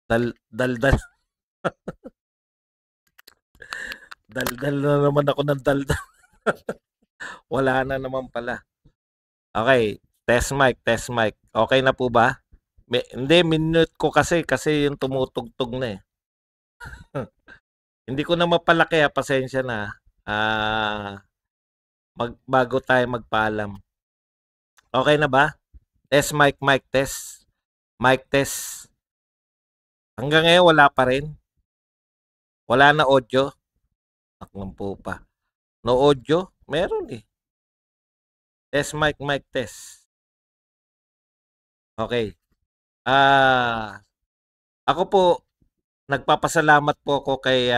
Daldal daldal na naman ako ng daldal. Wala na naman pala. Okay, test mic. Okay na po ba? Hindi, minute ko kasi yung tumutugtog na eh. Hindi ko na mapalaki pasensya na. Bago tayo magpaalam. Okay na ba? Test mic, mic test. Mic test. Hanggang ngayon wala pa rin. Wala na audio. Akong po pa. No audio? Meron eh. Test mic, mic test. Okay. Ako po, nagpapasalamat po ako kay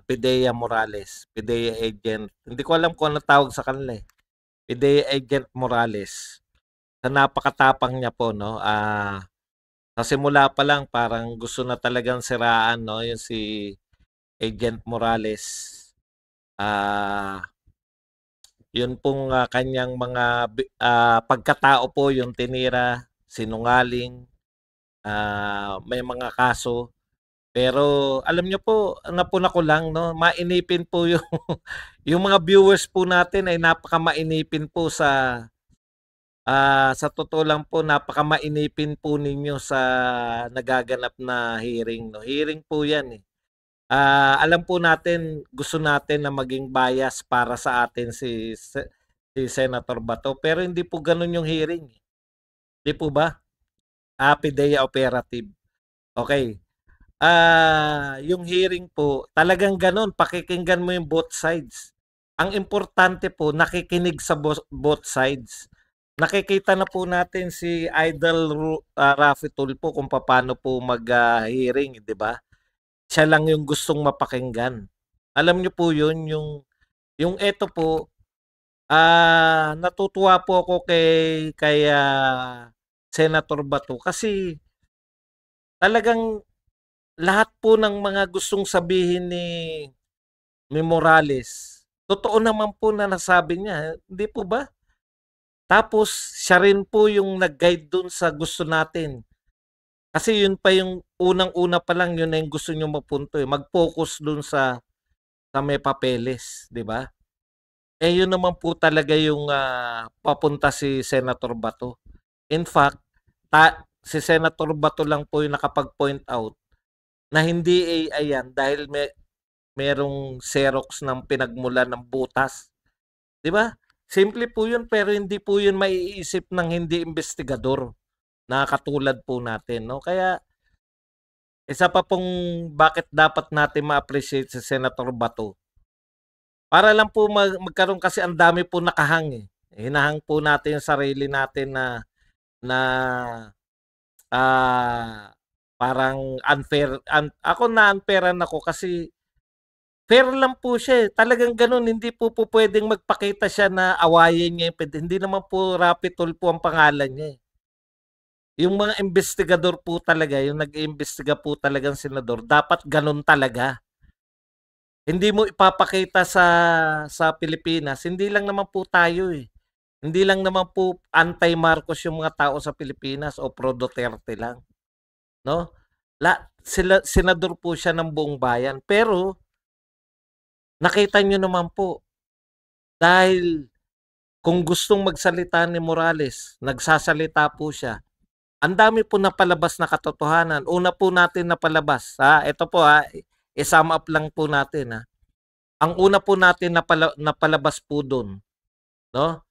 Pidea Morales, Pidea Agent. Hindi ko alam kung ano tawag sa kanila eh. Pidea Agent Morales. Sa napakatapang niya po, no? Sa simula pa lang, parang gusto na talagang siraan, no? Yung si Agent Morales. Yun pong kanyang mga pagkatao po yung tinira, sinungaling, may mga kaso. Pero alam niyo po, napuna ko lang, no? Mainipin po yung, yung mga viewers po natin ay napakamainipin po sa totoo lang po, napakamainipin po ninyo sa nagaganap na hearing, no? Hearing po yan eh. Alam po natin, gusto natin na maging bias para sa atin si Senator Bato, pero hindi po ganun yung hearing. Hindi po ba? PIDEA Operative. Okay. Yung hearing po, talagang ganun, pakikinggan mo yung both sides. Ang importante po, nakikinig sa both sides. Nakikita na po natin si Idol Raffy Tulfo kung paano po mag-hearing, di ba? Siya lang yung gustong mapakinggan. Alam niyo po yun, yung eto po, natutuwa po ako kay Senator Bato kasi talagang lahat po ng mga gustong sabihin ni Morales, totoo naman po na nasabi niya, hindi po ba? Tapos siya rin po yung nag-guide dun sa gusto natin. Kasi yun pa yung unang-una pa lang yun na yung gusto niyo mapunto eh. Mag-focus dun sa may papeles, di ba? Eh yun naman po talaga yung papunta si Senator Bato. In fact, si Senator Bato lang po yung nakapag-point out na hindi AI yan dahil merong Xerox ng pinagmulan ng butas. 'Di ba? Simple po 'yun pero hindi po 'yun maiisip ng hindi investigador na katulad po natin, no? Kaya isa pa pong bakit dapat natin ma-appreciate si Senator Bato. Para lang po magkaroon kasi ang dami po nakahang eh. Hinahang po natin yung sarili natin na parang unfair. Ako na unfairan ako kasi fair lang po siya eh. Talagang ganun, hindi po pwedeng magpakita siya na awayin niya yung hindi naman po Rapi Tulfo ang pangalan niya eh. Yung mga investigador po talaga, yung nag-iimbestiga po talagang senador, dapat ganun talaga. Hindi mo ipapakita sa Pilipinas, hindi lang naman po tayo eh. Hindi lang naman po anti-Marcos yung mga tao sa Pilipinas o pro Duterte lang, no? Senador po siya ng buong bayan. Pero nakita nyo naman po, dahil kung gustong magsalita ni Morales, nagsasalita po siya. Ang dami po napalabas na katotohanan. Una po natin napalabas. Ito po i-sum up lang po natin. Ang una po natin napalabas po doon, no?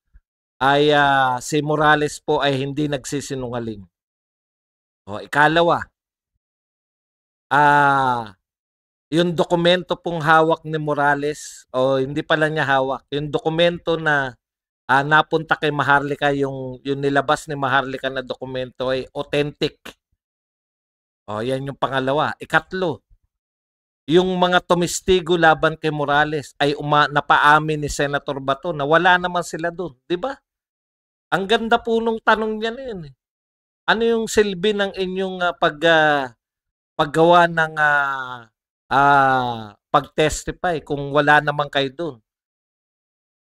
Ay si Morales po ay hindi nagsisinungaling. Ikalawa, yung dokumento pong hawak ni Morales, hindi pala niya hawak, yung dokumento na napunta kay Maharlika, yung nilabas ni Maharlika na dokumento ay authentic. Yan yung pangalawa. Ikatlo, yung mga tumistigo laban kay Morales ay napaamin ni Senator Bato na wala naman sila doon. Di ba? Ang ganda po nung tanong niya na yun. Ano yung silbi ng inyong paggawa ng pag-testify kung wala naman kayo doon?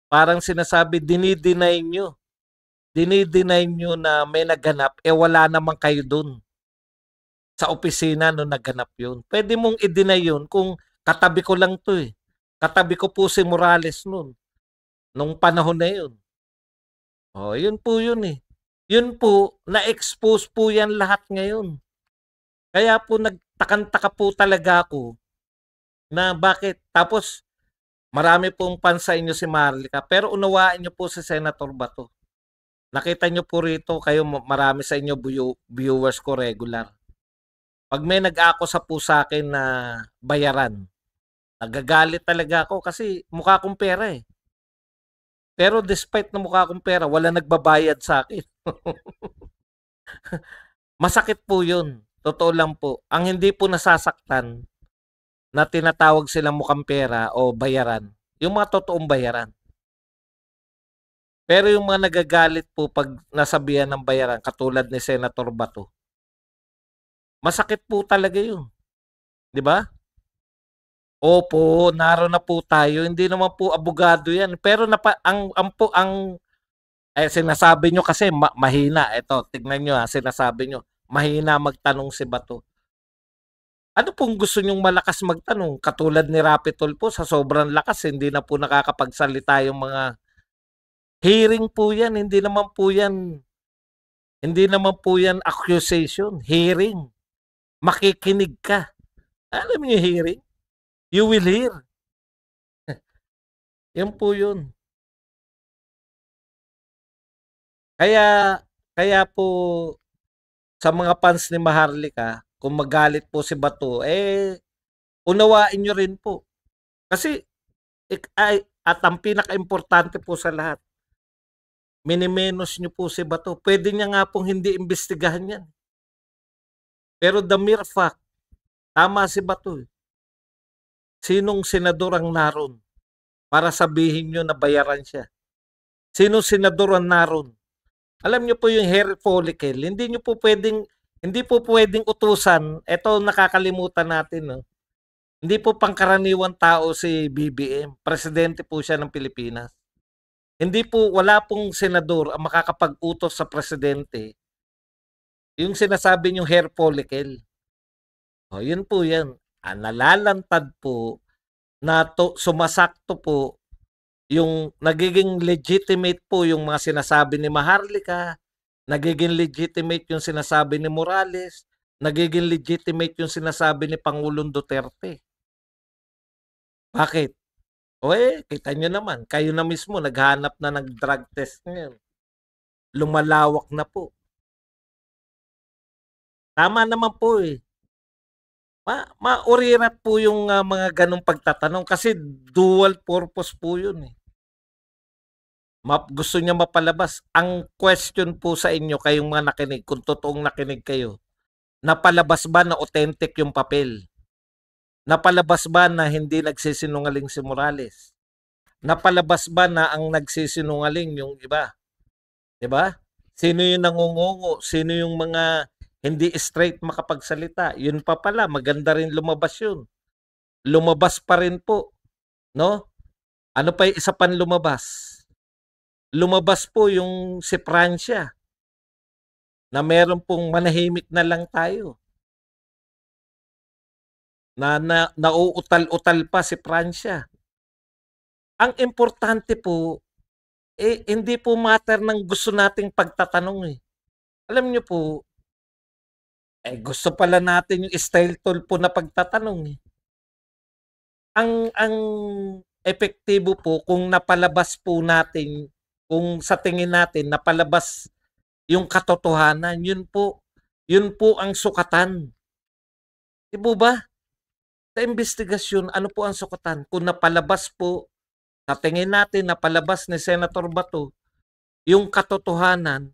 Parang sinasabi, dinideny nyo na may naganap, wala naman kayo doon. sa opisina nung naganap yun. Pwede mong i-deny yun kung katabi ko lang to eh. Katabi ko po si Morales nun, nung panahon na yun. Oh, yun po yun eh. Yun po, na-expose po yan lahat ngayon. Kaya po nagtakantaka po talaga ako na bakit. Tapos marami pong fan sa inyo si Marlica, pero unawaan niyo po si Senator Bato. Nakita niyo po rito, kayo marami sa inyo viewers ko regular. Pag may nag-ako po sa akin na bayaran, nagagalit talaga ako kasi mukha kong pera eh. Pero despite na mukha kong pera, wala nagbabayad sa akin. Masakit po yun. Totoo lang po. Ang hindi po nasasaktan na tinatawag silang mukhang pera o bayaran, yung mga totoong bayaran. Pero yung mga nagagalit po pag nasabihan ng bayaran, katulad ni Senator Bato, masakit po talaga yun. Di ba? Opo, naroon na po tayo. Hindi naman po abogado yan. Pero sinasabi nyo kasi mahina. Ito, tignan nyo ha, sinasabi nyo, mahina magtanong si Bato. Ano pong gusto nyong malakas magtanong? Katulad ni Rapi Tulfo, sa sobrang lakas, hindi na po nakakapagsalita yung mga hearing po yan. Hindi naman po yan accusation. Hearing. Makikinig ka. Alam niyo hearing? You will hear. Yan po yun. Kaya, kaya po sa mga fans ni Maharlika, kung magalit po si Bato, unawain nyo rin po. Kasi, at ang pinaka-importante po sa lahat, minimenos nyo po si Bato. Pwede niya nga pong hindi imbestigahan yan. Pero the mere fact, tama si Bato. Sinong senador ang naroon para sabihin nyo na bayaran siya? Sinong senador ang naroon? Alam nyo po yung hair follicle, hindi po pwedeng utusan. Ito nakakalimutan natin, no? Hindi po pangkaraniwang tao si BBM. Presidente po siya ng Pilipinas. Wala pong senador ang makakapag-utos sa presidente. Yung sinasabi niyong hair follicle. O, yun po yan. Nalalantad po na sumasakto po yung nagiging legitimate po yung mga sinasabi ni Maharlika, nagiging legitimate yung sinasabi ni Morales, nagiging legitimate yung sinasabi ni Pangulong Duterte. Bakit? Kita nyo naman, kayo na mismo naghanap na ng drug test ngayon. Lumalawak na po. Tama naman po eh. Maurirat po yung mga ganong pagtatanong kasi dual purpose po yun eh. Gusto niya mapalabas. Ang question po sa inyo, kayong mga nakinig, kung totoong nakinig kayo, napalabas ba na authentic yung papel? Napalabas ba na hindi nagsisinungaling si Morales? Napalabas ba na ang nagsisinungaling yung iba? 'Di ba? Sino yung nangungungo? Sino yung mga hindi straight makapagsalita? Yun pa pala, maganda rin lumabas yun. Lumabas pa rin po, no? Ano pa yung isa pang lumabas? Lumabas po yung si Francia na meron pong manahimik na lang tayo. Nauutal-utal pa si Francia. Ang importante po, hindi po matter ng gusto nating pagtatanong eh. Alam niyo po, gusto pala natin yung style Tulfo na pagtatanong eh. Ang epektibo po kung napalabas po natin, kung sa tingin natin napalabas yung katotohanan, yun po ang sukatan. Di po ba? Sa investigasyon, ano po ang sukatan? Kung napalabas po, sa tingin natin napalabas ni Senator Bato, yung katotohanan,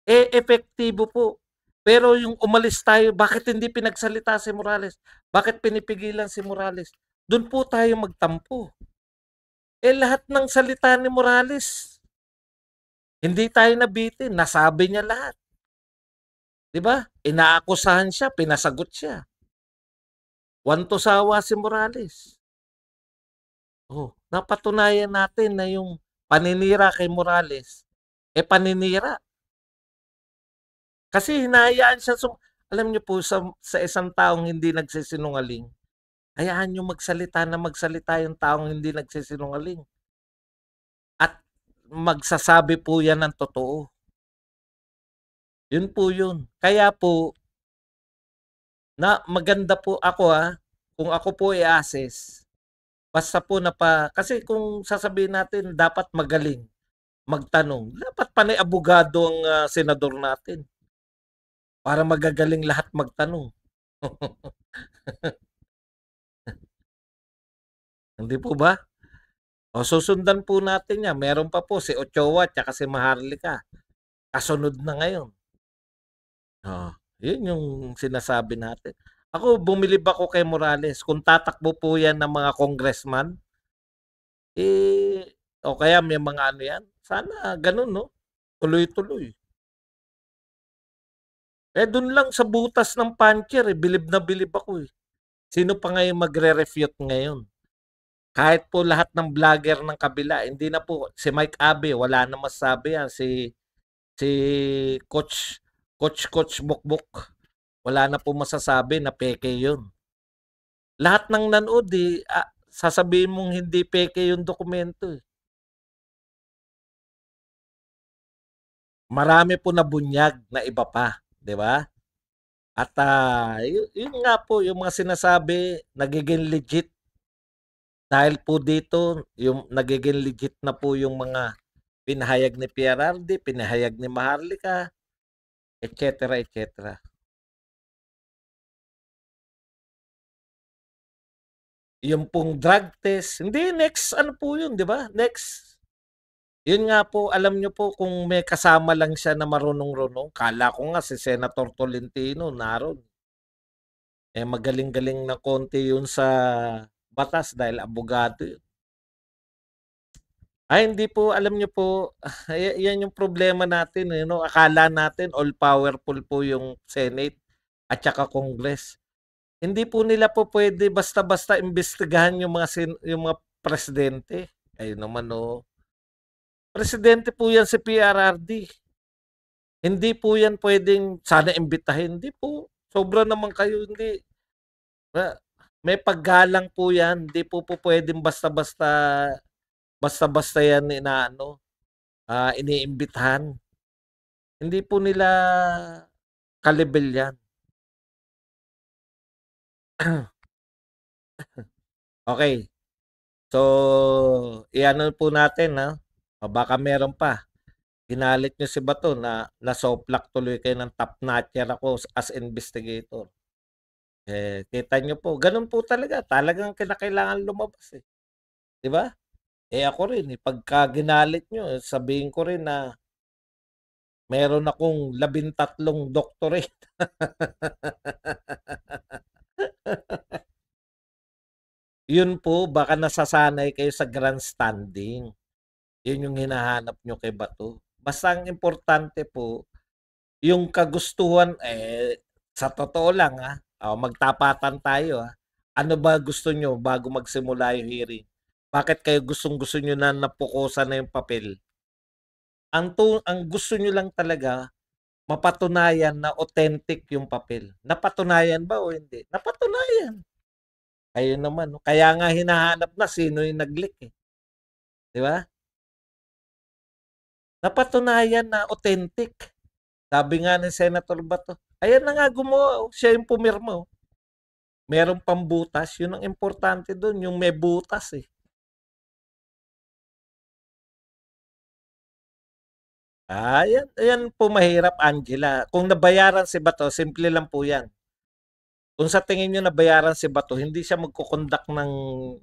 epektibo po. Pero yung umalis tayo, bakit hindi pinagsalita si Morales? Bakit pinipigilan si Morales? Doon po tayo magtampo. Lahat ng salita ni Morales, hindi tayo nabitin. Nasabi niya lahat. Diba? Inaakusahan siya, pinasagot siya. Wanto-sawa si Morales. Napatunayan natin na yung paninira kay Morales, paninira. Kasi hinahayaan siya, Alam niyo po sa isang taong hindi nagsisinungaling, hayaan niyo magsalita yung taong hindi nagsisinungaling at magsasabi po yan ng totoo. Yun po yun. Kaya po na maganda po ako, kung ako po i-assess, basta po kasi kung sasabihin natin dapat magaling magtanong, dapat panay abogado ang senador natin para magagaling lahat magtanong. Hindi po ba? O susundan po natin yan. Meron pa po si Ochoa at si Maharlika. Kasunod na ngayon. Oh, yun yung sinasabi natin. Ako, bumilib ako kay Morales. Kung tatakbo po yan ng mga congressman, o kaya may mga ano yan, sana ganun, no? Tuloy-tuloy. Dun lang sa butas ng puncher, bilib na bilib ako eh. Sino pa ngayon magre-refute ngayon? Kahit po lahat ng vlogger ng kabila, hindi na po, si Mike Abe, wala na masabi yan. Si Coach Bukbuk, wala na po masasabi na peke yun. Lahat ng nanood sasabihin mong hindi peke yung dokumento eh. Marami po nabunyag na iba pa, di ba? At yun nga po, yung mga sinasabi, nagiging legit. Dahil po dito, yung nagiging legit na po yung mga pinahayag ni PRRD, pinahayag ni Maharlika, etc. etc. Yung pong drug test, hindi, next, ano po yun, di ba? Next. Yun nga po, alam nyo po, kung may kasama lang siya na marunong-runong, kala ko nga si Senator Tolentino naroon. Magaling-galing na konti yun sa batas dahil abogado yun. Hindi po, alam nyo po, yan yung problema natin. No? Akala natin all-powerful po yung Senate at saka Congress. Hindi po nila po pwede basta-basta imbestigahan yung mga presidente. Ayun naman oh. Presidente po yan si PRRD. Hindi po yan pwedeng sana imbitahin. Hindi po. Sobra naman kayo. Hindi. May paggalang po yan. Hindi po pwedeng basta-basta yan iniimbitahan. Hindi po nila kalibel yan. Okay. So, iano po natin, baka meron pa. Ginalit nyo si Bato na nasoplak tuloy kayo ng top notcher ako as investigator. Kita nyo po, ganun po talaga. Talagang kinakailangan lumabas eh. Di ba? Ako rin, pagka ginalit nyo, sabihin ko rin na meron akong 13 doctorate. Yun po, baka nasasanay kayo sa grandstanding. Yun yung hinahanap nyo kay Bato. Basta ang importante po, yung kagustuhan, sa totoo lang, magtapatan tayo. Ano ba gusto nyo bago magsimula yung hearing? Bakit kayo gustong-gusto nyo na napukusan na yung papel? Ang gusto nyo lang talaga, mapatunayan na authentic yung papel. Napatunayan ba o hindi? Napatunayan. Ayun naman. No? Kaya nga hinahanap na sino yung nag-leak eh. Di ba? Napatunayan na authentic. Sabi nga ni Senator Bato, ayan na nga gumawa. Siya yung pumirma. Merong pambutas. Yun ang importante doon. Yung may butas eh. Yan po mahirap, Angela. Kung nabayaran si Bato, simple lang po yan. Kung sa tingin nyo nabayaran si Bato, hindi siya magkukondak ng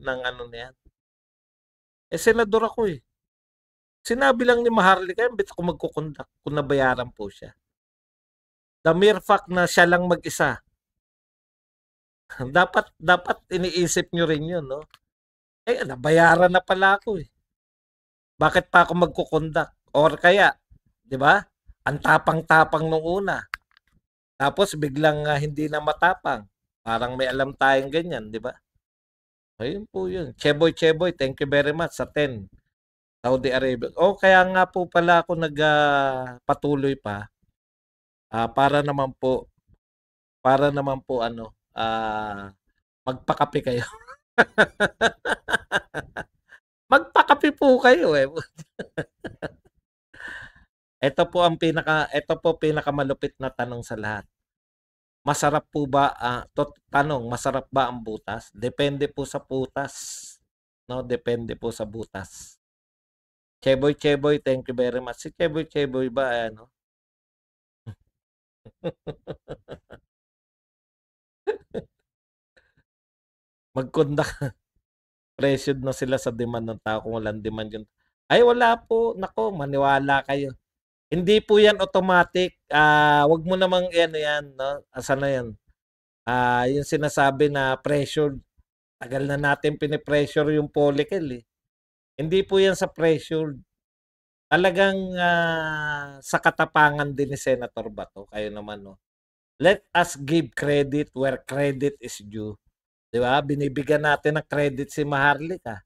ano na yan. Senador ako eh. Sinabi lang ni Maharlika, imbit ako magkukondak kung nabayaran po siya. The mere fact na siya lang mag-isa, dapat iniisip nyo rin yun, no? Nabayaran na pala ako eh. Bakit pa ako magkukondak? Or kaya, di ba? Ang tapang-tapang nung una. Tapos biglang hindi na matapang. Parang may alam tayong ganyan, di ba? Ayun po yun. Cheboy, thank you very much sa 10. Saudi Arabia. Kaya nga po pala ako nagpatuloy pa para naman po para naman po ano, magpakape kayo. Magpakape po kayo, eh. Ito po pinakamalupit na tanong sa lahat. Masarap po ba, tanong, masarap ba ang butas? Depende po sa butas. No, depende po sa butas. Cheboy Cheboy, thank you very much. Si Cheboy Cheboy ba, ano? Mag-conduct, pressured na sila sa demand ng tao kung walang demand yun. Ay, wala po. Nako, maniwala kayo. Hindi po yan automatic. Wag mo namang yan, no? Asa na yan? Yung sinasabi na pressured. Tagal na natin pinipressure yung follicle, eh. Hindi po yan sa pressured. Talagang sa katapangan din ni Senator Bato. Kayo naman, no? Let us give credit where credit is due. 'Di ba? Binibigyan natin ng credit si Maharlika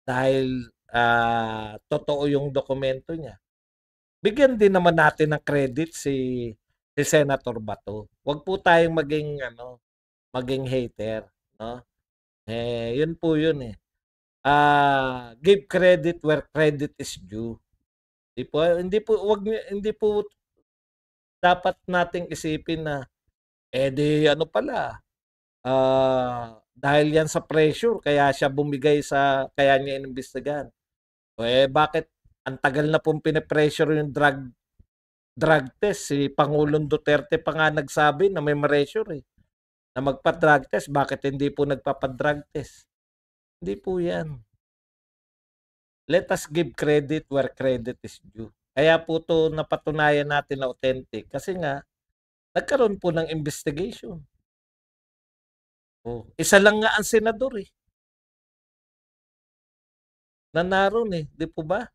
dahil totoo yung dokumento niya. Bigyan din naman natin ng credit si Senator Bato. Huwag po tayong maging hater, no? Yun po yun, eh. Give credit where credit is due. Hindi po dapat nating isipin na di ano pala, dahil yan sa pressure kaya siya bumigay kaya niya inimbestigahan. Bakit ang tagal na pong pinipressure yung drug test? Si Pangulong Duterte pa nga nagsabi na may pressure, eh, na magpa-drug test. Bakit hindi po nagpapa-drug test? Hindi po yan. Let us give credit where credit is due. Kaya po to napatunayan natin na authentic kasi nga nagkaroon po ng investigation. Isa lang nga ang senador, eh, na naroon, eh, di po ba?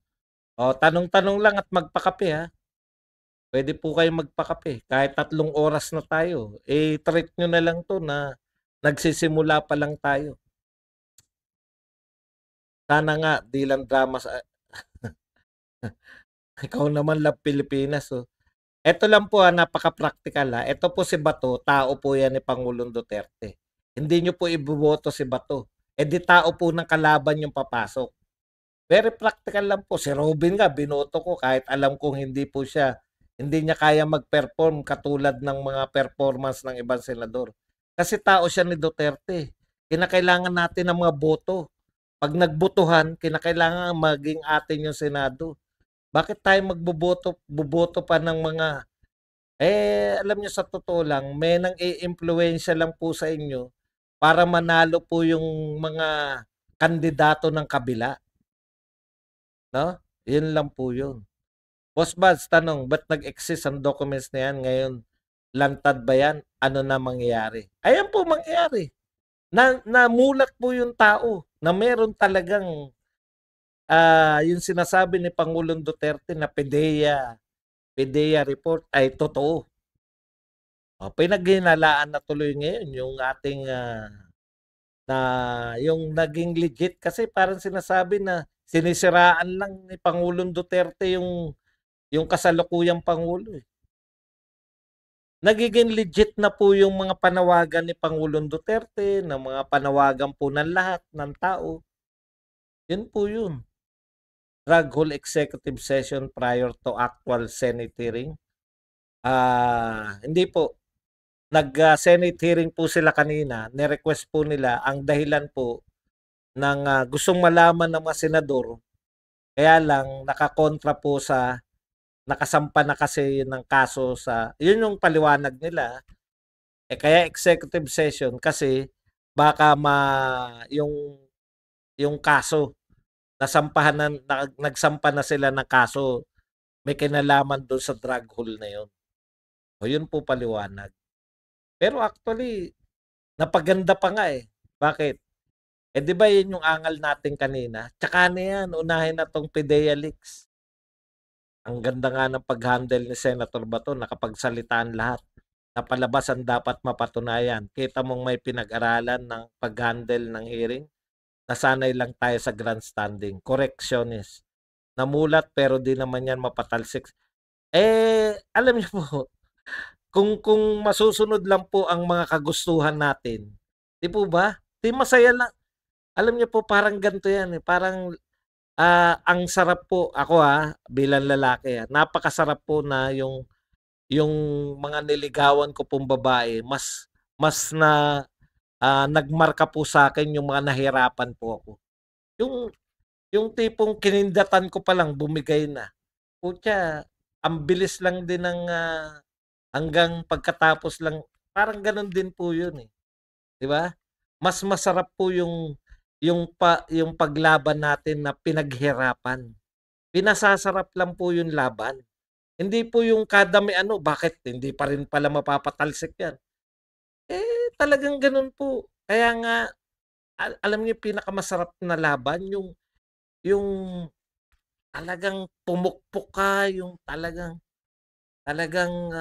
Tanong-tanong lang at magpakape, ha. Pwede po kayong magpakape. Kahit 3 oras na tayo. Treat nyo na lang to na nagsisimula pa lang tayo. Sana nga, di lang drama sa... Ikaw naman lang Pilipinas, oh. Ito lang po, napaka-practical, ha. Ito po si Bato, tao po yan ni Pangulong Duterte. Hindi nyo po iboboto si Bato. Di tao po ng kalaban yung papasok. Very practical lang po. Si Robin nga, binoto ko kahit alam kong hindi niya kaya mag-perform katulad ng mga performance ng ibang senador. Kasi tao siya ni Duterte. Kinakailangan natin ng mga boto. Pag nagbotohan, kinakailangan maging atin yung Senado. Bakit tayo buboto pa ng mga, alam niyo sa totoo lang, may nang i-impluwensya lang po sa inyo para manalo po yung mga kandidato ng kabila. No? Yun lang po yun. Boss Buds, tanong, ba't nag-exist ang documents na yan ngayon? Lantad ba yan? Ano na mangyayari? Ayan po mangyayari. Namulat po yung tao na meron talagang yung sinasabi ni Pangulong Duterte na PDEA report ay totoo. Pinaghinalaan na tuloy ngayon yung ating na yung naging legit kasi parang sinasabi na sinisiraan lang ni Pangulong Duterte yung kasalukuyang Pangulo, eh. Nagiging legit na po yung mga panawagan ni Pangulong Duterte, ng mga panawagan po ng lahat ng tao. Yun po yun. Drug Hole Executive Session prior to actual Senate hearing. Hindi po. Nag-Senate hearing po sila kanina. Nirequest po nila ang dahilan po ng gustong malaman ng mga senador. Kaya lang nakakontra po nakasampa na kasi ng kaso yun yung paliwanag nila. Kaya executive session kasi baka yung kaso nagsampa na sila ng kaso may kinalaman doon sa drug hole na yun. Yun po paliwanag. Pero actually, napaganda pa nga, eh. Bakit? Di ba yun yung angal natin kanina? Tsaka na yan, unahin na tong PDEA leaks. Ang ganda nga ng pag-handle ni Senator Bato, nakapagsalitaan lahat. Napalabas ang dapat mapatunayan. Kita mong may pinag-aralan ng pag-handle ng hearing. Nasanay lang tayo sa grandstanding. Correctionist. Namulat pero di naman yan mapatalsik. Alam niyo po, kung masusunod lang po ang mga kagustuhan natin, 'di po ba? 'Di masaya lang. Alam niyo po parang ganito 'yan, eh, parang, ang sarap po ako, bilang lalaki, napakasarap po na yung mga niligawan ko pong babae mas nagmarka po sa'kin yung mga nahirapan po ako. Yung yung tipong kinindatan ko pa lang bumigay na. Putya, ang bilis lang din ng, hanggang pagkatapos lang parang gano'n din po 'yun, eh, 'di ba? Mas masarap po yung paglaban natin na pinaghirapan. Pinasasarap lang po yung laban. Hindi po yung kada may ano, bakit hindi pa rin pala mapapatalsik 'yan. Talagang gano'n po. Kaya nga alam niyo yung pinakamasarap na laban yung talagang pumukpok ka, yung talagang talagang,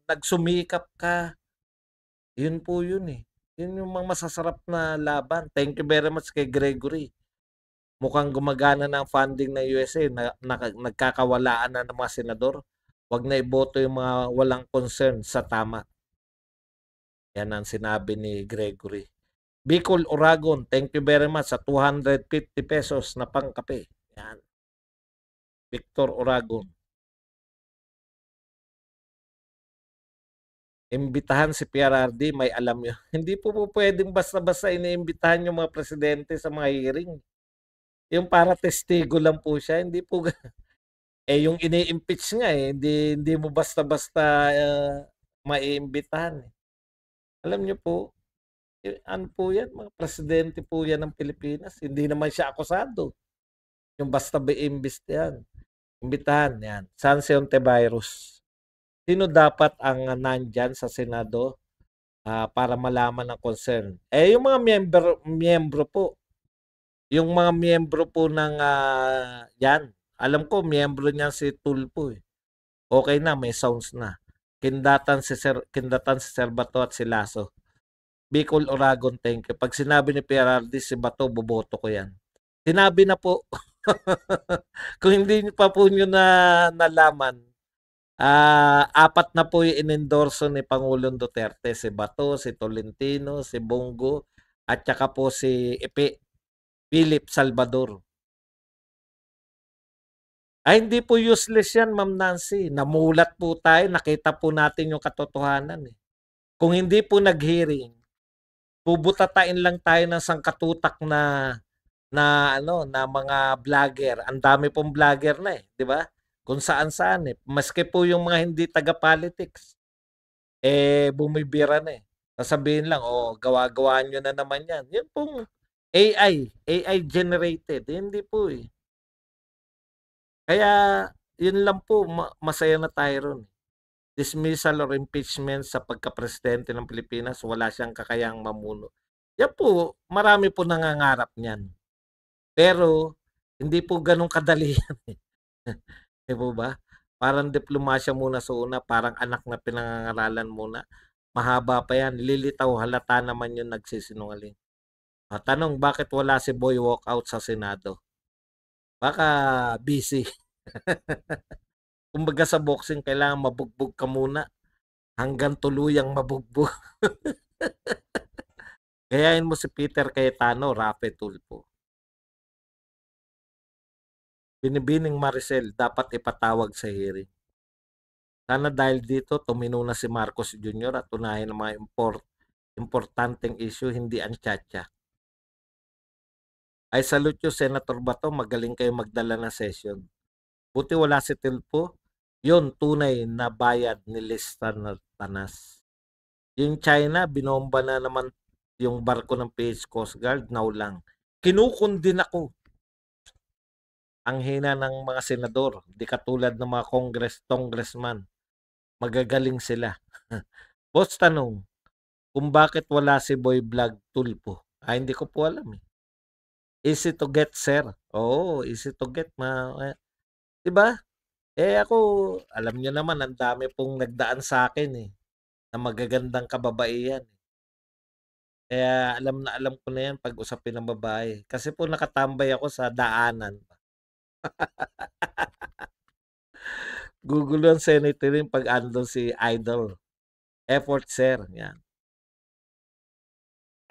nagsumikap ka, yun po yun, eh. Yun yung mga masasarap na laban. Thank you very much kay Gregory. Mukhang gumagana na ang funding ng USA na nagkakawalaan na ng mga senador. 'Wag na iboto yung mga walang concern sa tama. Yan ang sinabi ni Gregory. Bicol Oragon, thank you very much sa ₱250 na pangkape. Yan, Victor Oragon. Imbitahan si PRRD, may alam yun. Hindi po pwedeng basta-basta iniimbitahan yung mga presidente sa mga hearing. Yung para testigo lang po siya, hindi po yung ini-impeach nga hindi mo basta-basta maiimbitahan. Eh. Alam niyo po, ano po yan, mga presidente po yan ng Pilipinas. Hindi naman siya akusado. Yung basta ba imbitahan. Imbitahan, yan. San si Ontiveros. Sino dapat ang nandyan sa Senado para malaman ang concern? Yung mga miyembro po. Yung mga miyembro po ng yan. Alam ko, miyembro niyan si Tulpo eh. Okay na, may sounds na. Kindatan si Sir Bato at si Lasso. Bicol Oragon, thank you. Pag sinabi ni PRRD si Bato, boboto ko yan. Sinabi na po. Kung hindi pa po nyo na nalaman, apat na po yung inendorso ni Pangulong Duterte. Si Bato, si Tolentino, si Bongo, at saka po si Philip Salvador. Hindi po useless yan, Ma'am Nancy. Namulat po tayo, nakita po natin yung katotohanan. Eh. Kung hindi po nag-hearing, bubutatain lang tayo ng sangkatutak na mga vlogger. Ang dami pong vlogger na eh, 'di ba? Kung saan-saan eh. Maski po yung mga hindi taga-politics, bumibira na eh. Sasabihin lang, gawa-gawaan nyo na naman yan. Yan pong AI generated. Hindi po eh. Kaya, yun lang po, masaya na tayo ron. Dismissal or impeachment sa pagka-presidente ng Pilipinas, wala siyang kakayang mamuno. Yan po, marami po nangangarap niyan. Pero, hindi po ganun kadali yan eh. Di po ba? Parang diplomasya muna sa una, parang anak na pinangangaralan muna. Mahaba pa yan. Lilitaw, halata naman yung nagsisinungaling. Tanong, bakit wala si Boy walkout sa Senado? Baka busy. Kumbaga sa boxing, kailangan mabugbog ka muna hanggang tuluyang mabugbog. Gayahin mo si Peter Cayetano, Rafe Tulfo. Binibining Maricel, dapat ipatawag sa hearing. Sana dahil dito, tumino na si Marcos Jr. at tunahin ang mga importanteng issue, hindi ang tiyatya. I salute you, Senator Bato. Magaling kayo magdala ng session. Buti wala si Tulfo. Yun, tunay na bayad ni Lista na Tanas. Yung China, binomba na naman yung barko ng PH Coast Guard, now lang. Kinukundin ako. Ang hina ng mga senador, di katulad ng mga congressman. Magagaling sila. Boss, tanong, kung bakit wala si Boy Vlog Tulpo? Hindi ko po alam eh. Easy to get, sir. Oo, easy to get. Diba? Ako, alam nyo naman, ang dami pong nagdaan sa akin eh. Na magagandang kababaihan. Kaya alam ko na yan pag usapin ng babae. Kasi po nakatambay ako sa daanan. Gugulo ang senatorin pag andon si Idol. Effort, sir, yan.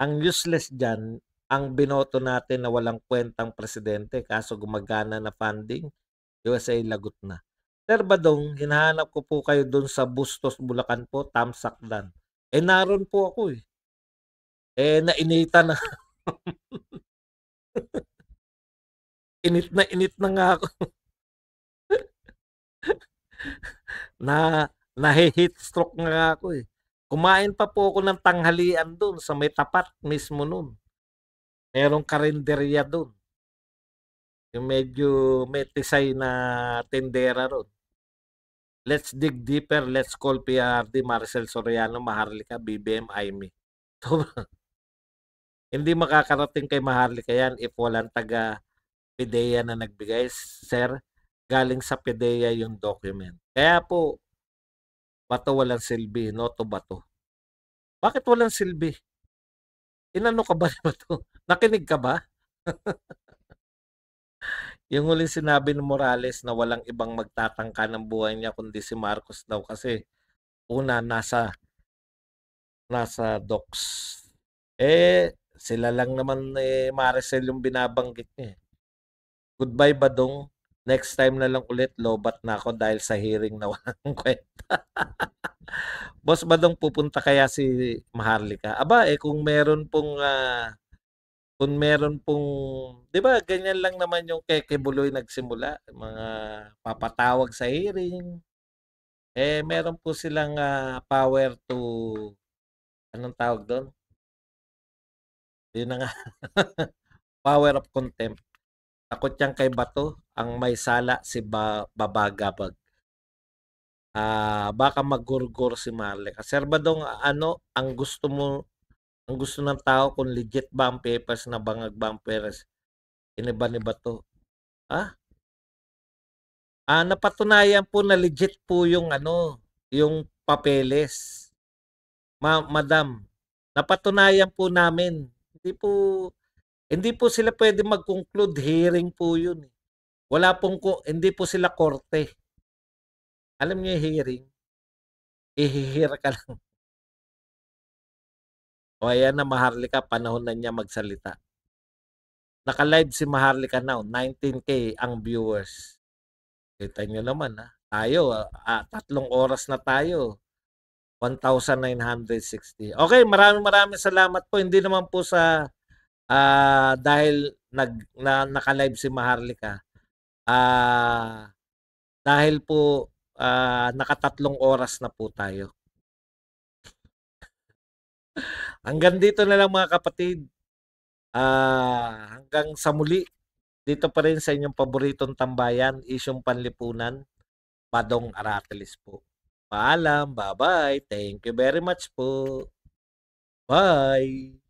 Ang useless diyan, ang binoto natin na walang kwentang presidente kaso gumagana na funding, USA lagot na. Sir Badong, hinahanap ko po kayo dun sa Bustos, Bulacan po, Tamsakdan. Eh, naroon po ako eh. Eh, nainitan na. Init na nga ako. Na nahe-heat stroke nga ako eh. Kumain pa po ako ng tanghalian dun sa may tapat mismo nun. Merong karinderya dun. Yung medyo may tisay na tindera ron. Let's dig deeper. Let's call PRD, Maricel Soriano, Maharlika, BBM, Aimee. So, hindi makakarating kay Maharlika yan if walang taga PIDEA na nagbigay. Sir, galing sa PIDEA yung document. Kaya po, bato walang silbi, no to bato. Bakit walang silbi? Inano ka ba ni Bato? Nakinig ka ba? Yung huling sinabi ni Morales na walang ibang magtatangka ng buhay niya kundi si Marcos daw kasi una nasa docs. Eh sila lang naman Maricel yung binabanggit niya. Goodbye Badong. Next time na lang ulit lobat na ako dahil sa hearing na walang kwenta. Boss Badong, pupunta kaya si Maharlika? Aba kung meron pong, 'di ba ganyan lang naman yung Keke Buloy nagsimula, mga papatawag sa hearing. Eh meron po silang power to, anong tawag doon? Yun na nga, power of contempt. Takot yan kay Bato, ang may sala si Babagabag. Baka magurgur si Marley. Sir Badong, ano ang gusto ng tao kung legit ba ang papers na bangag bumpers iniba ni Bato? Ah, napatunayan po na legit po yung yung papeles. Madam, napatunayan po namin. Hindi po sila pwede mag-conclude, hearing po 'yun. Hindi po sila korte. Alam niyo yung hearing, ihihir ka lang. O ayan na Maharlika, panahon na niya magsalita. Naka-live si Maharlika now, 19K ang viewers. Kita niyo naman tayo 3 oras na tayo. 1,960. Okay, maraming maraming salamat po. Hindi naman po sa dahil naka-live si Maharlika. Dahil po naka 3 oras na po tayo. Hanggang dito na lang mga kapatid. Hanggang sa muli. Dito pa rin sa inyong paboritong tambayan, isyong panlipunan, Badong Aratelis po. Paalam, bye-bye. Thank you very much po. Bye.